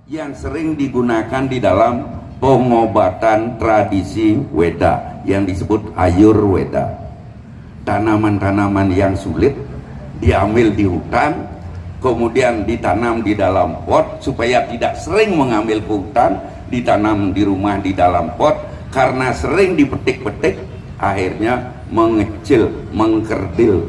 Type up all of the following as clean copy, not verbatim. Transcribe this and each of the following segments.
yang sering digunakan di dalam pengobatan tradisi Weda yang disebut Ayurweda. Tanaman-tanaman yang sulit diambil di hutan, kemudian ditanam di dalam pot supaya tidak sering mengambil ke hutan, ditanam di rumah di dalam pot. Karena sering dipetik-petik, akhirnya mengecil, mengkerdil.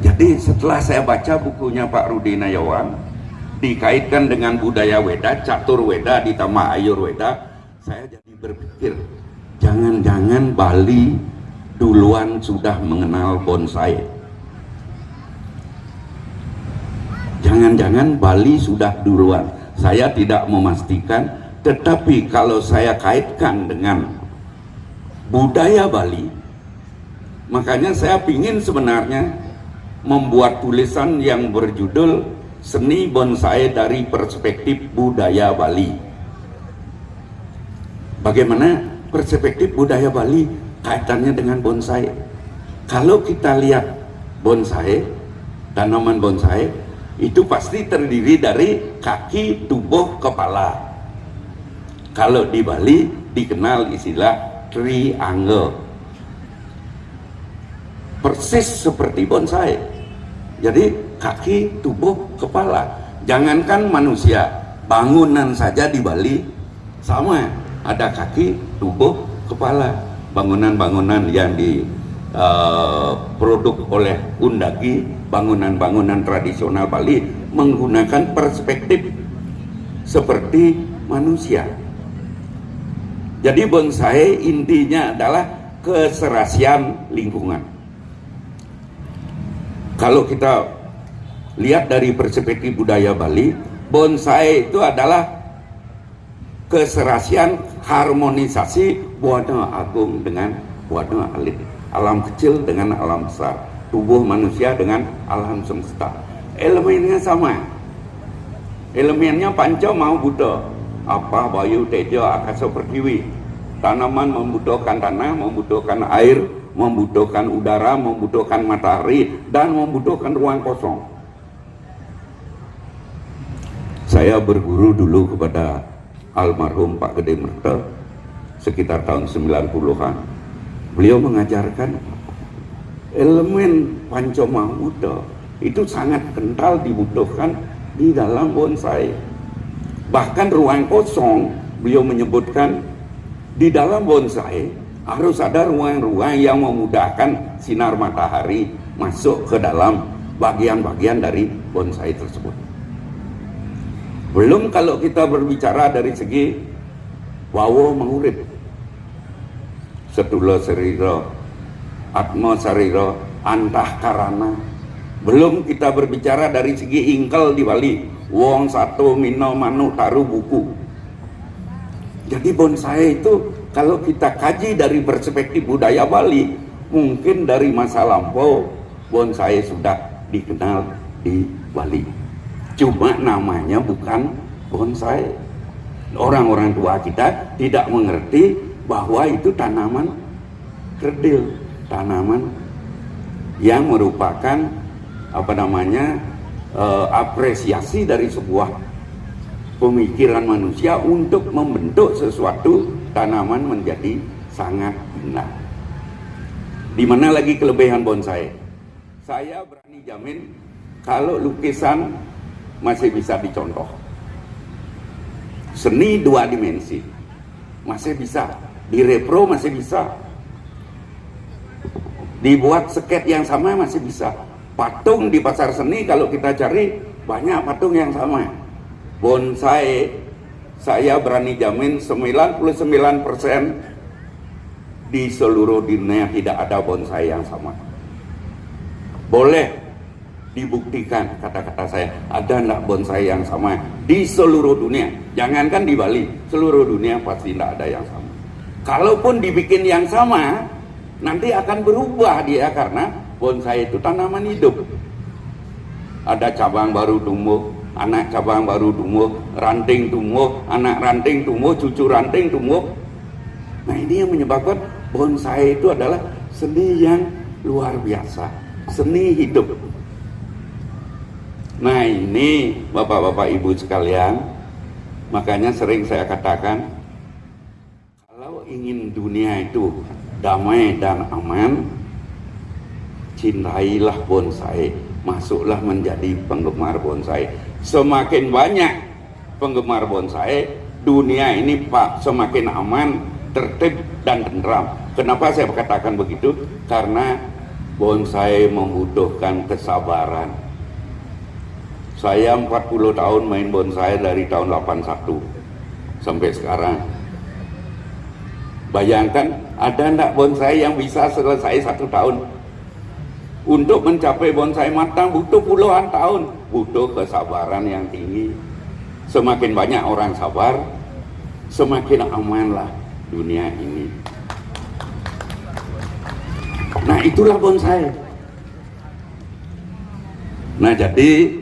Jadi setelah saya baca bukunya Pak Rudi Nayawan, dikaitkan dengan budaya Weda, catur Weda ditambah Ayurweda, saya jadi berpikir, jangan-jangan Bali duluan sudah mengenal bonsai. Jangan-jangan Bali sudah duluan. Saya tidak memastikan, tetapi kalau saya kaitkan dengan budaya Bali, makanya saya ingin sebenarnya membuat tulisan yang berjudul Seni Bonsai dari Perspektif Budaya Bali. Bagaimana perspektif budaya Bali kaitannya dengan bonsai? Kalau kita lihat bonsai, tanaman bonsai itu pasti terdiri dari kaki, tubuh, kepala. Kalau di Bali dikenal istilah triangle, persis seperti bonsai. Jadi kaki, tubuh, kepala. Jangankan manusia, bangunan saja di Bali sama, ada kaki, tubuh, kepala. Bangunan-bangunan yang diproduk oleh Undagi, bangunan-bangunan tradisional Bali menggunakan perspektif seperti manusia. Jadi bonsai intinya adalah keserasian lingkungan. Kalau kita lihat dari perspektif budaya Bali, bonsai itu adalah keserasian, harmonisasi Buana Agung dengan Buana Alit, alam kecil dengan alam besar, tubuh manusia dengan alam semesta. Elemennya sama, elemennya panca mau Buddha, apa bayu tejo akasa pertiwi. Tanaman membutuhkan tanah, membutuhkan air, membutuhkan udara, membutuhkan matahari, dan membutuhkan ruang kosong. Saya berguru dulu kepada almarhum Pak Gede Merta sekitar tahun 90-an. Beliau mengajarkan elemen Pancamahuta itu sangat kental dibutuhkan di dalam bonsai. Bahkan ruang kosong, beliau menyebutkan di dalam bonsai harus ada ruang-ruang yang memudahkan sinar matahari masuk ke dalam bagian-bagian dari bonsai tersebut. Belum kalau kita berbicara dari segi wawo mengurip, setula serira, atma sarira, antah karana. Belum kita berbicara dari segi ingkel di Bali, wong satu mino manu taruh buku. Jadi bonsai itu kalau kita kaji dari perspektif budaya Bali, mungkin dari masa lampau bonsai sudah dikenal di Bali. Cuma namanya bukan bonsai. Orang-orang tua kita tidak mengerti bahwa itu tanaman kerdil, tanaman yang merupakan apresiasi dari sebuah pemikiran manusia untuk membentuk sesuatu tanaman menjadi sangat indah. Di mana lagi kelebihan bonsai? Saya berani jamin kalau lukisan masih bisa dicontoh, seni dua dimensi masih bisa direpro, masih bisa dibuat sket yang sama, masih bisa. Patung di pasar seni kalau kita cari banyak patung yang sama. Bonsai saya berani jamin 99% di seluruh dunia tidak ada bonsai yang sama. Boleh dibuktikan kata-kata saya, ada enggak bonsai yang sama di seluruh dunia? Jangankan di Bali, seluruh dunia pasti tidak ada yang sama. Kalaupun dibikin yang sama, nanti akan berubah dia karena bonsai itu tanaman hidup. Ada cabang baru tumbuh, anak cabang baru tumbuh, ranting tumbuh, anak ranting tumbuh, cucu ranting tumbuh. Nah ini yang menyebabkan bonsai itu adalah seni yang luar biasa, seni hidup. Nah ini bapak-bapak ibu sekalian, makanya sering saya katakan, kalau ingin dunia itu damai dan aman, cintailah bonsai, masuklah menjadi penggemar bonsai. Semakin banyak penggemar bonsai, dunia ini Pak semakin aman, tertib dan tentram. Kenapa saya katakan begitu? Karena bonsai membutuhkan kesabaran. Saya 40 tahun main bonsai dari tahun 81 sampai sekarang. Bayangkan, ada enggak bonsai yang bisa selesai 1 tahun? Untuk mencapai bonsai matang butuh puluhan tahun, butuh kesabaran yang tinggi. Semakin banyak orang sabar, semakin amanlah dunia ini. Nah itulah bonsai. Nah jadi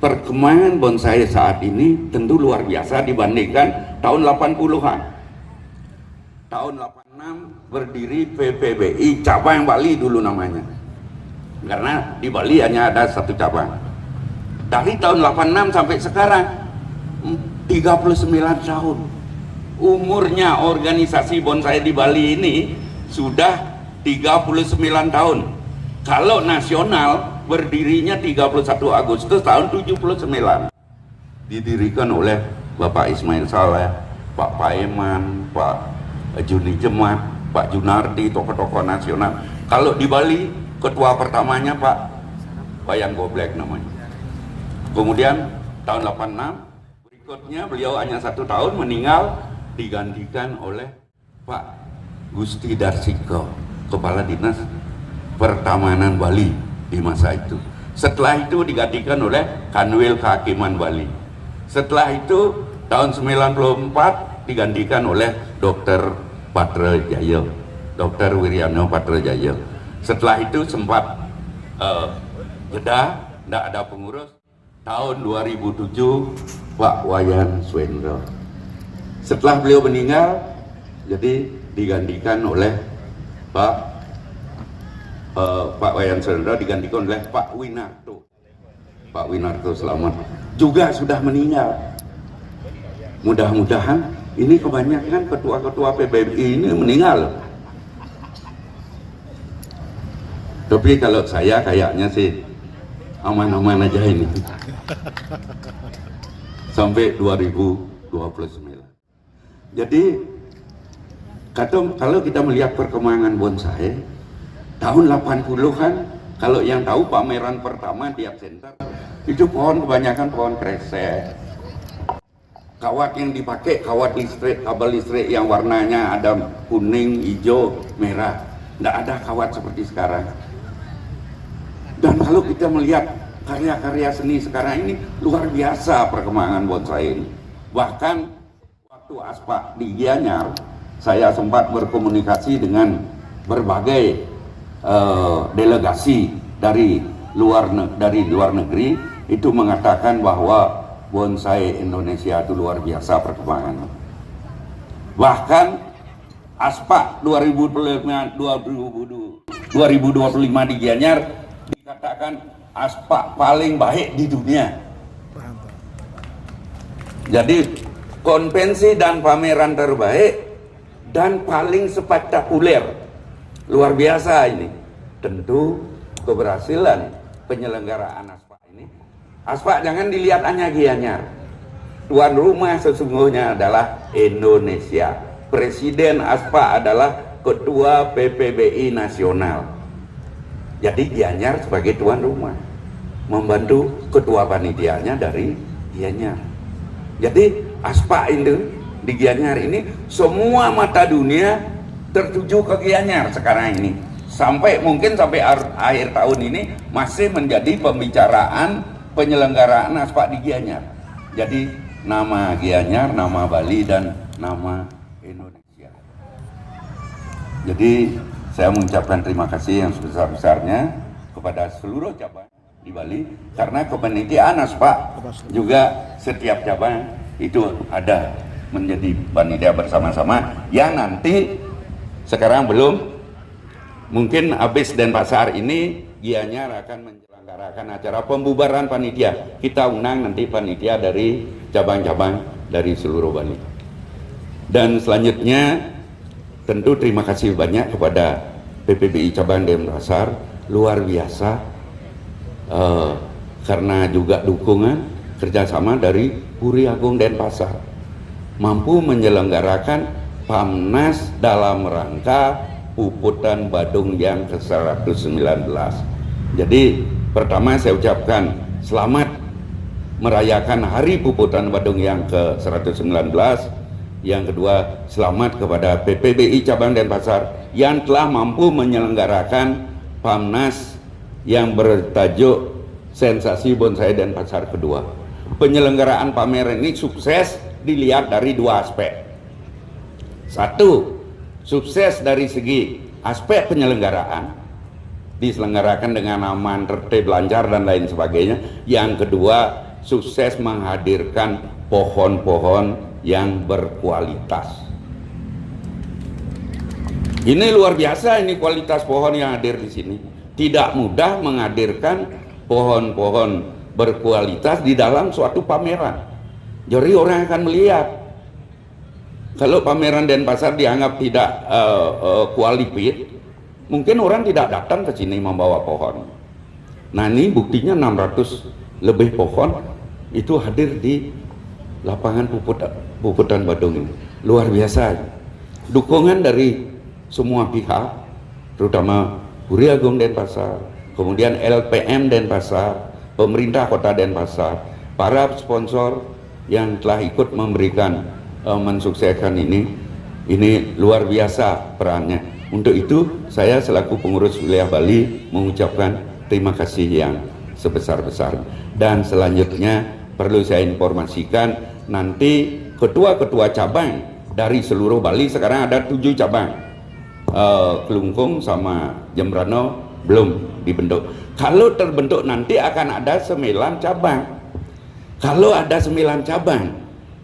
perkembangan bonsai saat ini tentu luar biasa dibandingkan tahun 80-an. Tahun 86 berdiri PPBI cabang Bali dulu namanya. Karena di Bali hanya ada 1 cabang. Dari tahun 86 sampai sekarang 39 tahun. Umurnya organisasi bonsai di Bali ini sudah 39 tahun. Kalau nasional berdirinya 31 Agustus tahun 79. Didirikan oleh Bapak Ismail Saleh, Pak Paeman, Pak Juni Jemat, Pak Junardi, tokoh-tokoh nasional. Kalau di Bali ketua pertamanya Pak Bayang Goblek namanya. Kemudian tahun 86 berikutnya beliau hanya 1 tahun meninggal, digantikan oleh Pak Gusti Darsiko, Kepala Dinas Pertamanan Bali di masa itu. Setelah itu digantikan oleh Kanwil Kehakiman Bali. Setelah itu tahun 94 digantikan oleh Dr. Patrajayo, Dr. Wiryano Patrajayo. Setelah itu sempat jeda, tidak ada pengurus. Tahun 2007 Pak Wayan Swendro. Setelah beliau meninggal, jadi digantikan oleh Pak Wayan Swendro, digantikan oleh Pak Winarto. Pak Winarto selamat juga sudah meninggal. Mudah-mudahan ini kebanyakan ketua-ketua PBBI ini meninggal. Tapi kalau saya kayaknya sih aman-aman aja ini sampai 2029. Jadi kalau kita melihat perkembangan bonsai tahun 80-an, kalau yang tahu pameran pertama di Art Center itu pohon kebanyakan pohon kresek. Kawat yang dipakai kawat listrik, kabel listrik yang warnanya ada kuning, hijau, merah. Tidak ada kawat seperti sekarang. Dan kalau kita melihat karya-karya seni sekarang ini luar biasa perkembangan bonsai ini. Bahkan waktu Aspak di Gianyar, saya sempat berkomunikasi dengan berbagai delegasi dari luar negeri, itu mengatakan bahwa bonsai Indonesia itu luar biasa perkembangannya. Bahkan Aspak 2025 di Gianyar dikatakan Aspak paling baik di dunia. Jadi konvensi dan pameran terbaik dan paling spektakuler, luar biasa ini. Tentu keberhasilan penyelenggaraan Aspak ini. Aspak jangan dilihat hanya Gianyar. Tuan rumah sesungguhnya adalah Indonesia. Presiden Aspak adalah Ketua PPBI Nasional. Jadi Gianyar sebagai tuan rumah, membantu ketua panitianya dari Gianyar. Jadi Aspak itu di Gianyar ini semua mata dunia tertuju ke Gianyar sekarang ini. Mungkin sampai akhir tahun ini masih menjadi pembicaraan penyelenggaraan Aspak di Gianyar. Jadi nama Gianyar, nama Bali, dan nama Indonesia. Jadi saya mengucapkan terima kasih yang sebesar-besarnya kepada seluruh cabang di Bali, karena kepanitiaan Aspak juga setiap cabang itu ada menjadi panitia bersama-sama yang nanti sekarang belum, mungkin habis Denpasar ini Gianyar akan menyelenggarakan acara pembubaran panitia. Kita undang nanti panitia dari cabang-cabang dari seluruh Bali. Dan selanjutnya tentu terima kasih banyak kepada PPBI cabang Denpasar, luar biasa karena juga dukungan kerjasama dari Puri Agung Denpasar mampu menyelenggarakan PAMNAS dalam rangka Puputan Badung yang ke-119. Jadi pertama saya ucapkan selamat merayakan Hari Puputan Badung yang ke-119. Yang kedua, selamat kepada PPBI cabang Denpasar yang telah mampu menyelenggarakan PAMNAS yang bertajuk Sensasi Bonsai Denpasar kedua. Penyelenggaraan pameran ini sukses dilihat dari dua aspek. Satu, sukses dari segi aspek penyelenggaraan, diselenggarakan dengan aman, tertib, lancar dan lain sebagainya. Yang kedua, sukses menghadirkan pohon-pohon yang berkualitas. Ini luar biasa, ini kualitas pohon yang hadir di sini. Tidak mudah menghadirkan pohon-pohon berkualitas di dalam suatu pameran. Jadi orang akan melihat. Kalau pameran Denpasar dianggap tidak kualifit, mungkin orang tidak datang ke sini membawa pohon. Nah ini buktinya 600 lebih pohon itu hadir di lapangan Puputan Badung ini. Luar biasa. Dukungan dari semua pihak, terutama Puri Agung Denpasar, kemudian LPM Denpasar, pemerintah kota Denpasar, para sponsor yang telah ikut memberikan mensukseskan ini luar biasa perannya. Untuk itu saya selaku pengurus wilayah Bali mengucapkan terima kasih yang sebesar-besar. Dan selanjutnya perlu saya informasikan, nanti ketua-ketua cabang dari seluruh Bali, sekarang ada 7 cabang, Kelungkung sama Jembrano belum dibentuk. Kalau terbentuk nanti akan ada 9 cabang. Kalau ada 9 cabang,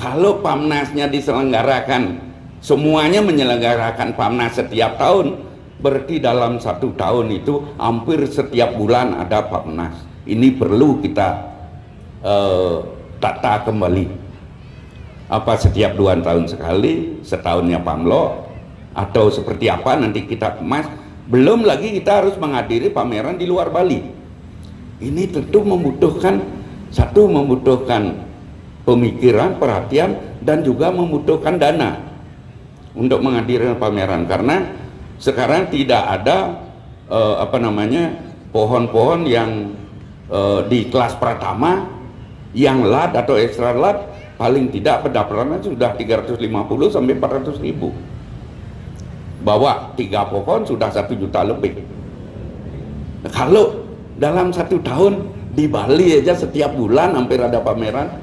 kalau PAMNAS-nya diselenggarakan, semuanya menyelenggarakan PAMNAS setiap tahun, berarti dalam 1 tahun itu hampir setiap bulan ada PAMNAS. Ini perlu kita tata kembali. Apa setiap 2 tahun sekali, setahunnya PAMLO, atau seperti apa nanti kita kemas. Belum lagi kita harus menghadiri pameran di luar Bali. Ini tentu membutuhkan pemikiran, perhatian, dan juga membutuhkan dana untuk menghadiri pameran, karena sekarang tidak ada pohon-pohon yang di kelas pertama yang lat atau ekstra lat, paling tidak pendaftarannya sudah 350 sampai 400 ribu. Bawa 3 pohon sudah 1 juta lebih. Kalau dalam 1 tahun di Bali aja setiap bulan hampir ada pameran,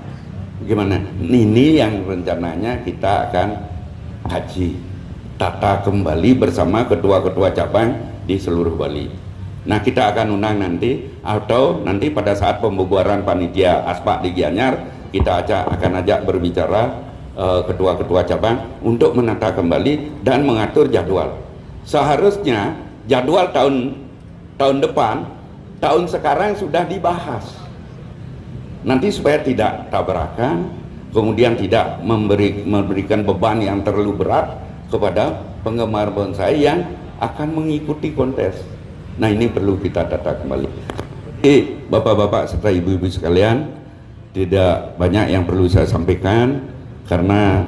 gimana? Ini yang rencananya kita akan haji, tata kembali bersama ketua-ketua cabang di seluruh Bali. Nah kita akan undang nanti, atau nanti pada saat pembubaran panitia Aspak di Gianyar, kita akan ajak berbicara ketua-ketua cabang untuk menata kembali dan mengatur jadwal. Seharusnya jadwal tahun depan, tahun sekarang sudah dibahas. Nanti supaya tidak tabrakan, kemudian tidak memberikan beban yang terlalu berat kepada penggemar bonsai yang akan mengikuti kontes. Nah ini perlu kita tata kembali. Bapak-bapak serta ibu-ibu sekalian, tidak banyak yang perlu saya sampaikan karena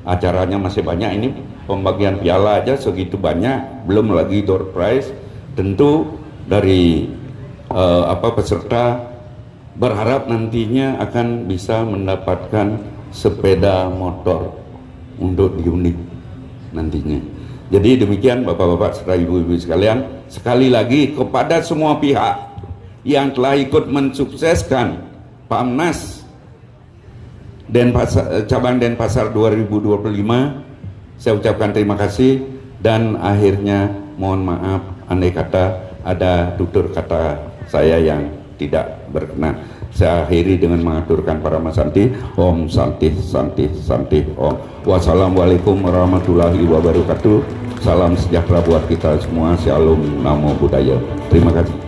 acaranya masih banyak. Ini pembagian piala aja segitu banyak, belum lagi door prize. Tentu dari peserta berharap nantinya akan bisa mendapatkan sepeda motor untuk diundi nantinya. Jadi demikian Bapak-bapak serta ibu-ibu sekalian, sekali lagi kepada semua pihak yang telah ikut mensukseskan PAMNAS cabang Denpasar 2025, saya ucapkan terima kasih. Dan akhirnya mohon maaf andai kata ada tutur kata saya yang tidak berkenan. Saya akhiri dengan mengaturkan para masanti. Om Santi Santi Santi Om. Wassalamualaikum warahmatullahi wabarakatuh. Salam sejahtera buat kita semua. Shalom, namo buddhaya. Terima kasih.